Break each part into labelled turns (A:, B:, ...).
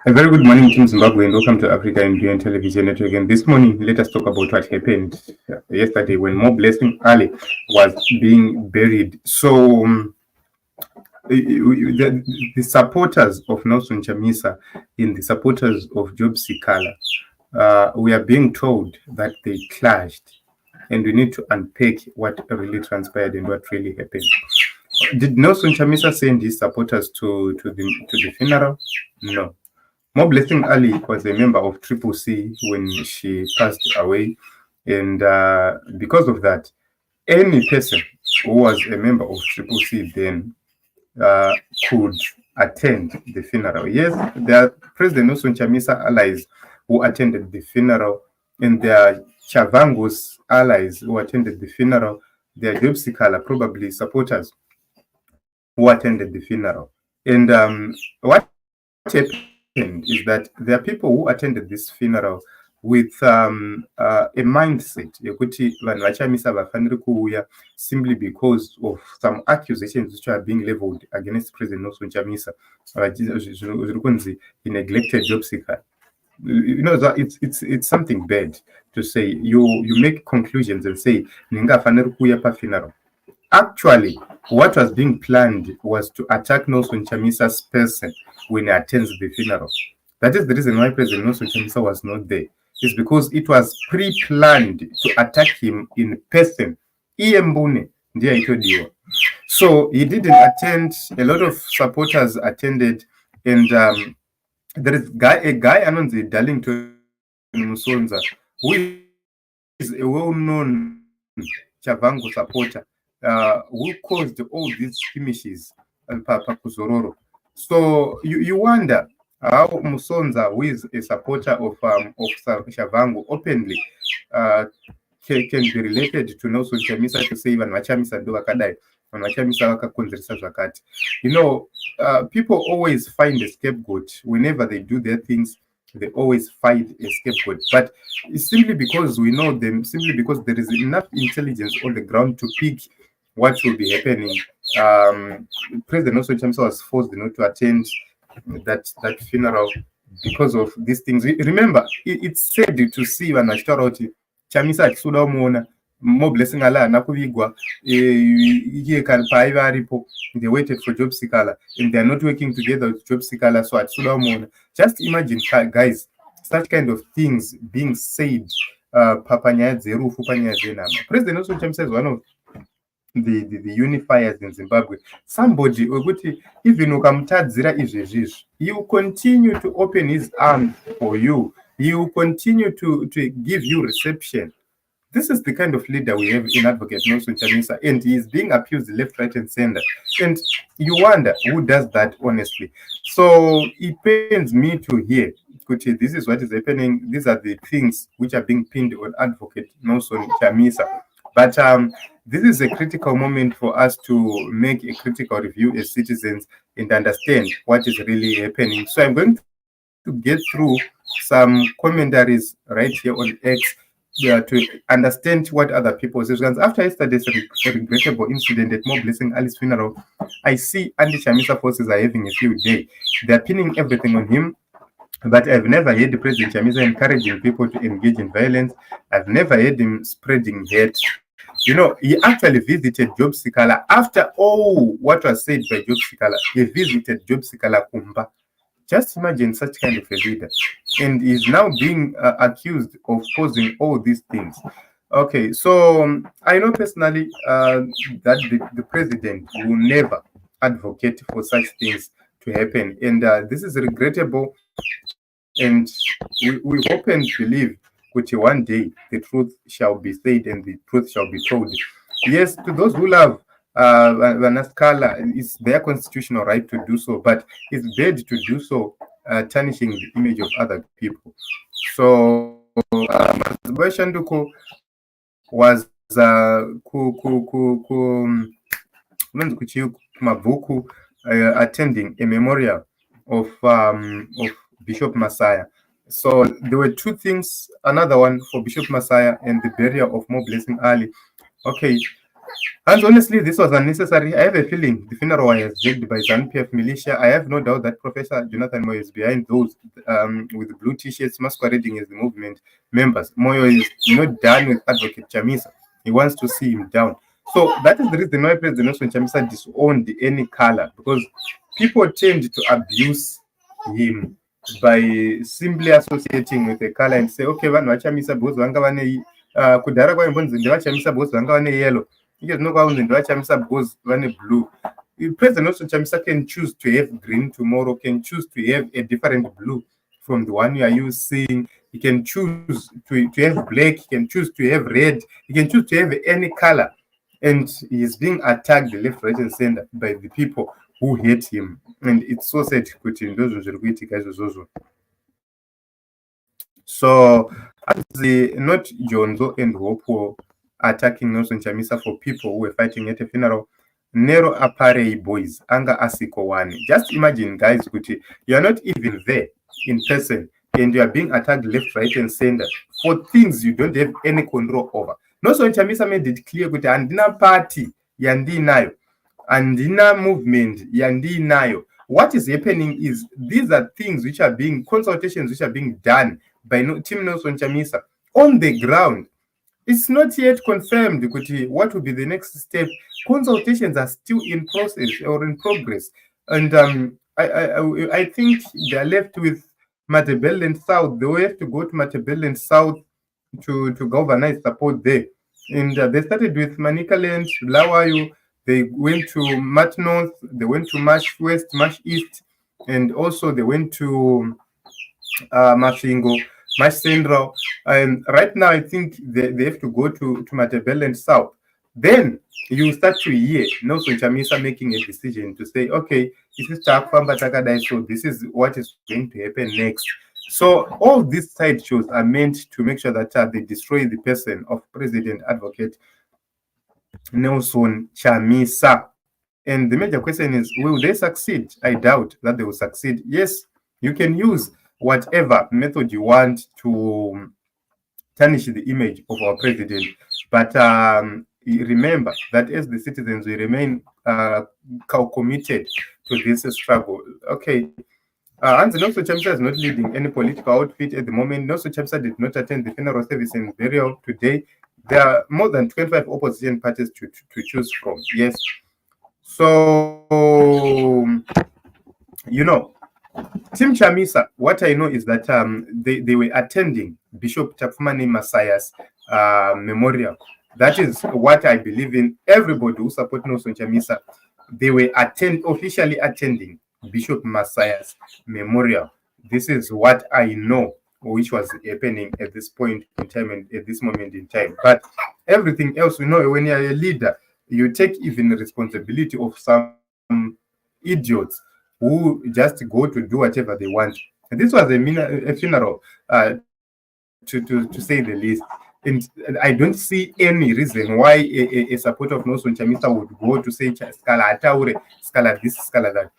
A: A very good morning, Team Zimbabwe, and welcome to Africa and Beyond Television Network. And this morning, let us talk about what happened yesterday when Moreblessng Ali was being buried. So, the supporters of Nelson Chamisa and the supporters of Job Sikhala, we are being told that they clashed, and we need to unpack what really transpired and what really happened. Did Nelson Chamisa send his supporters to the funeral? No. Moreblessng Ali was a member of Triple C when she passed away, and because of that, any person who was a member of Triple C then could attend the funeral. Yes, there are President Nelson Chamisa allies who attended the funeral, and there are Chavangos allies who attended the funeral. There are Job Sikhala, probably supporters who attended the funeral. And what happened is that there are people who attended this funeral with a mindset yekuti vanhu vachamisa vafaniri kuuya simply because of some accusations which are being leveled against President Nelson Chamisa zviri kunzi he neglected job seeker. You know that it's something bad to say. You make conclusions and say ningafaniri kuuya pafuneral. Actually, what was being planned was to attack Nelson Chamisa's person when he attends the funeral. That is the reason why President Nelson Chamisa was not there. It's because it was pre-planned to attack him in person. So he didn't attend. A lot of supporters attended, and there is a guy Anonzi Darlington Musonza, who is a well-known Chavango supporter. Who caused all these skirmishes Kuzororo. So you wonder how Musonza, who is a supporter of Shavango, openly can be related to Nelson Chamisa to say even Machamisa do wakadai, and Machamisa wakakonzeresa zvakati. You know, people always find a scapegoat whenever they do their things. They always find a scapegoat, but it's simply because we know them, simply because there is enough intelligence on the ground to pick what will be happening. President Nelson Chamisa was forced not to attend that funeral because of these things. Remember, it's sad to see when Ashtaroti Chamisa achisuda umuona Moreblessng Ali anakuvigwa iye paiva aripo. They waited for Job Sikhala and they are not working together with Job Sikhala, so achisuda umuona. Just imagine, guys, such kind of things being said. Papanyaya dzerufu panyaya dzenhama. President Nelson Chamisa is one of the unifiers in Zimbabwe. Somebody wekuti even ukamutadzira izvezvizvi, he will continue to open his arms for you. He will continue to give you reception. This is the kind of leader we have in Advocate Nelson Chamisa, and he is being abused left, right, and center. And you wonder who does that, honestly. So it pains me to hear, Kuti, this is what is happening. These are the things which are being pinned on Advocate Nelson Chamisa. But this is a critical moment for us to make a critical review as citizens and understand what is really happening. So I'm going to get through some commentaries right here on X to understand what other people say. Because after yesterday's regrettable incident at Moreblessng Ali's funeral, I see anti-Chamisa forces are having a field day. They're pinning everything on him. But I've never heard President Chamisa encouraging people to engage in violence. I've never heard him spreading hate. You know, he actually visited Job Sikhala after all what was said by Job Sikhala. He visited Job Sikhala Kumba. Just imagine such kind of a leader. And he's now being accused of causing all these things. Okay, so I know personally that the president will never advocate for such things to happen. And this is regrettable. And we hope and believe that one day the truth shall be said and the truth shall be told. Yes, to those who love Vanaskala, it's their constitutional right to do so, but it's bad to do so tarnishing the image of other people. So Shanduko was attending a memorial of Bishop Messiah. So there were two things, another one for Bishop Messiah and the burial of Moreblessng Ali. Okay, And honestly, this was unnecessary. I have a feeling the funeral was rigged by ZANU-PF militia. I have no doubt that Professor Jonathan Moyo is behind those with blue t-shirts masquerading as the movement members. Moyo is not done with Advocate Chamisa. He wants to see him down. So that is the reason why President Nelson Chamisa disowned any color, because people tend to abuse him by simply associating with a color and say, okay, vanhu vachamisa because vanga vane kudhara kwaimbonzi ndevachamisa because vanga vane yellow. Chamisa because vane blue. President Nelson Chamisa can choose to have green tomorrow, can choose to have a different blue from the one you are using. He can choose to have black, he can choose to have red, he can choose to have any color. And he is being attacked left, right, and center by the people who hate him. And it's so sad kuti ndozvo zviri kuitika izvozvo. So as the not Jonzo and Hopo attacking Nelson Chamisa for people who were fighting at a funeral, Nero Aparei boys, Anga Asiko one. Just imagine, guys, kuti you are not even there in person and you are being attacked left, right, and center for things you don't have any control over. Nelson Chamisa made it clear kuti andina party yandinayo, andina movement yandinayo. What is happening is these are things which are being consultations which are being done by Team Nelson Chamisa on the ground. It's not yet confirmed what will be the next step. Consultations are still in process or in progress, and I think they're left with Matabeleland South. They will have to go to Matabeleland South to galvanize support there. And they started with Manicaland, Lawayu. They went to Mat North, they went to Marsh West, Marsh East, and also they went to Mashingo, Marsh Central. And right now, I think they have to go to Matabeleland South. Then you start to hear Nelson Chamisa making a decision to say, okay, this is Takfamba Takadai, so this is what is going to happen next. So all these side shows are meant to make sure that they destroy the person of President Advocate Nelson Chamisa. And the major question is, will they succeed? I doubt that they will succeed. Yes, you can use whatever method you want to tarnish the image of our president, but remember that as the citizens, we remain committed to this struggle. Okay. And Nelson Chamisa is not leading any political outfit at the moment. Nelson Chamisa did not attend the funeral service and burial today. There are more than 25 opposition parties to choose from. Yes. So, Team Chamisa, what I know is that they were attending Bishop Tafumani Masai's memorial. That is what I believe in. Everybody who supports Nelson Chamisa, they were officially attending Bishop Masai's memorial. This is what I know, which was happening at this point in time and at this moment in time. But everything else, when you're a leader, you take even responsibility of some idiots who just go to do whatever they want. And this was a funeral, to say the least. And I don't see any reason why a supporter of Nelson Chamisa would go to say Sikhala Ataure, Sikhala this, Sikhala that.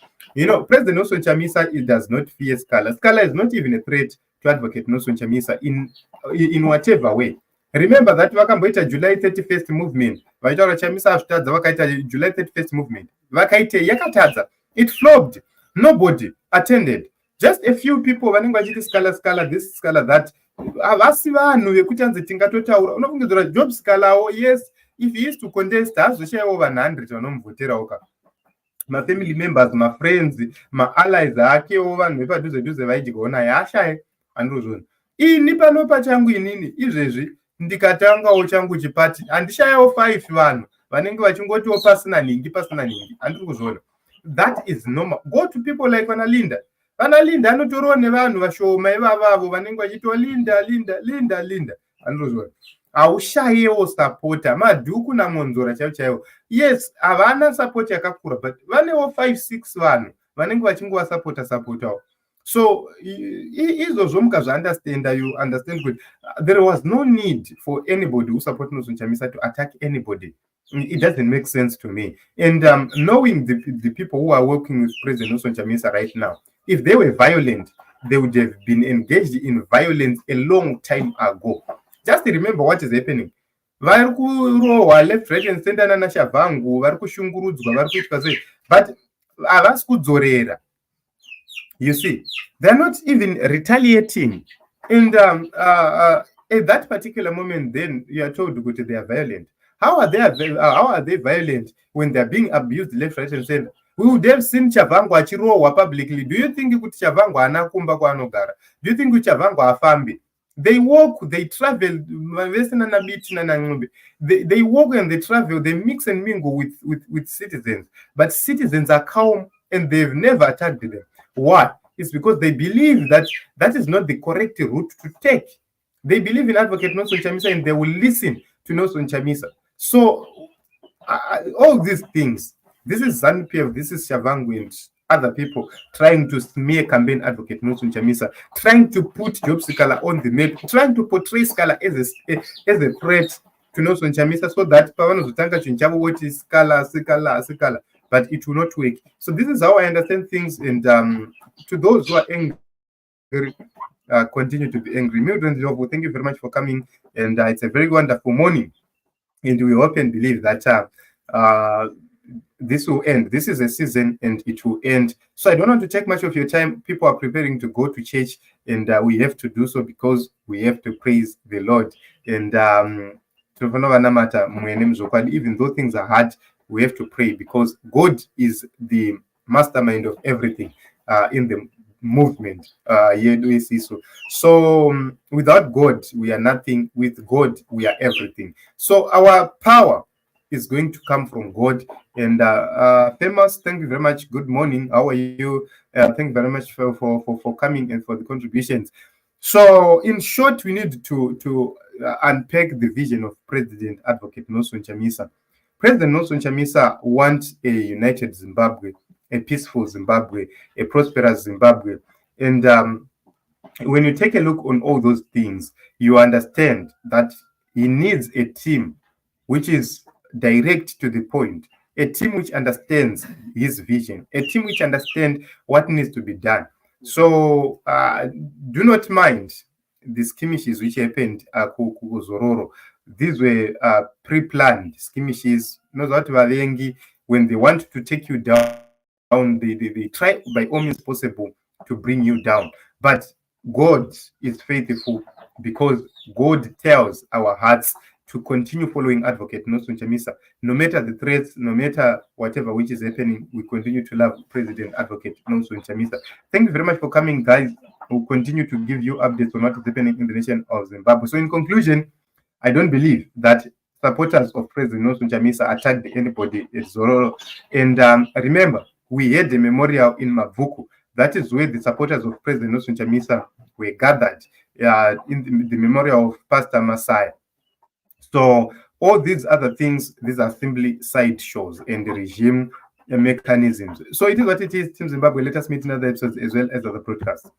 A: President Nelson Chamisa does not fear Sikhala. Sikhala is not even a threat to Advocate Nelson Chamisa in whatever way. Remember that vakamboita July 31st movement. Vaitaura Chamisa asvitadza vakaita July 31st movement. Vakaite yakatadza. It flopped. Nobody attended. Just a few people vanenge vachiti Sikhala this, Sikhala that. Havasi vanhu vekuti anzi tingatotaura. Unofungidzira Job Sikhalawo, yes, if he is to contest hazoshayawo vanhu 100 vanomuvhotera oka. Family members, my friends, my allies akewo vanhu vepadhuze vaidya naye ashaye andozvona. Ini pano pachangu inini izvezvi ndikatangawo changu chipati handishayawo 5 vanhu vanenge vachingotiwo pasina ningi handiri kuzvona. That is normal. Go to people like Vanalinda anotoriwo nevanhu vashoma ivavavo vanenge vachitiwa linda handiri haushayewo supporter madhuku namonzora chaivo. Yes, havana support yakakura, but vanewo 5-6 vanhu vanenge vachingova-supportawo. So izvozvo mukazviunderstanda, you understand good. There was no need for anybody who supports Nelson Chamisa to attack anybody. It doesn't make sense to me. And knowing the people who are working with President Nelson Chamisa right now, if they were violent, they would have been engaged in violence a long time ago. Just remember what is happening. vari kurohwa left right and center nana Shavhangu, vari kushungurudzwa, vari kuitwa sei, but havasi kudzorera. You see, they're not even retaliating. And at that particular moment, then you are told that they are violent. How are they violent when they're being abused left, right, and center? We would have seen Chavango achirohwa publicly. Do you think kuti Chavango ana kumba kwaanogara? Do you think kuti Chavango afambi? They walk, they travel, they walk and they travel, they mix and mingle with citizens. But citizens are calm and they've never attacked them. Why? It's because they believe that that is not the correct route to take. They believe in Advocate Nelson Chamisa and they will listen to Nelson Chamisa. So all these things, this is ZANU-PF, this is Shavhangu and other people trying to smear campaign Advocate Nelson Chamisa, trying to put Job Sikhala on the map, trying to portray Sikhala as a threat to Nelson Chamisa, so that pavanozotanga chinchavo what is Sikhala, but it will not work. So this is how I understand things, and to those who are angry, continue to be angry. Mildred Njovu, thank you very much for coming, and it's a very wonderful morning, and we hope and believe that this will end. This is a season and it will end. So I don't want to take much of your time. People are preparing to go to church, and we have to do so because we have to praise the Lord. And even though things are hard, we have to pray because God is the mastermind of everything in the movement. So without God, we are nothing. With God, we are everything. So our power is going to come from God. And Famous, thank you very much. Good morning. How are you? Thank you very much for coming and for the contributions. So in short, we need to unpack the vision of President Advocate Nelson Chamisa. President Nelson Chamisa wants a united Zimbabwe, a peaceful Zimbabwe, a prosperous Zimbabwe. And when you take a look on all those things, you understand that he needs a team which is direct to the point, a team which understands his vision, a team which understands what needs to be done. So do not mind the skirmishes which happened at Zororo. These were pre-planned skirmishes. When they want to take you down, they try by all means possible to bring you down. But God is faithful because God tells our hearts to continue following Advocate Nelson Chamisa. No matter the threats, no matter whatever which is happening, we continue to love President Advocate Nelson Chamisa. Thank you very much for coming, guys. We'll continue to give you updates on what is happening in the nation of Zimbabwe. So in conclusion, I don't believe that supporters of President Nelson Chamisa attacked anybody at Zororo. And remember, we had a memorial in Mavuku. That is where the supporters of President Nelson Chamisa were gathered in the memorial of Pastor Messiah. So all these other things, these are simply sideshows and regime mechanisms. So it is what it is, Team Zimbabwe. Let us meet in other episodes as well as other broadcasts.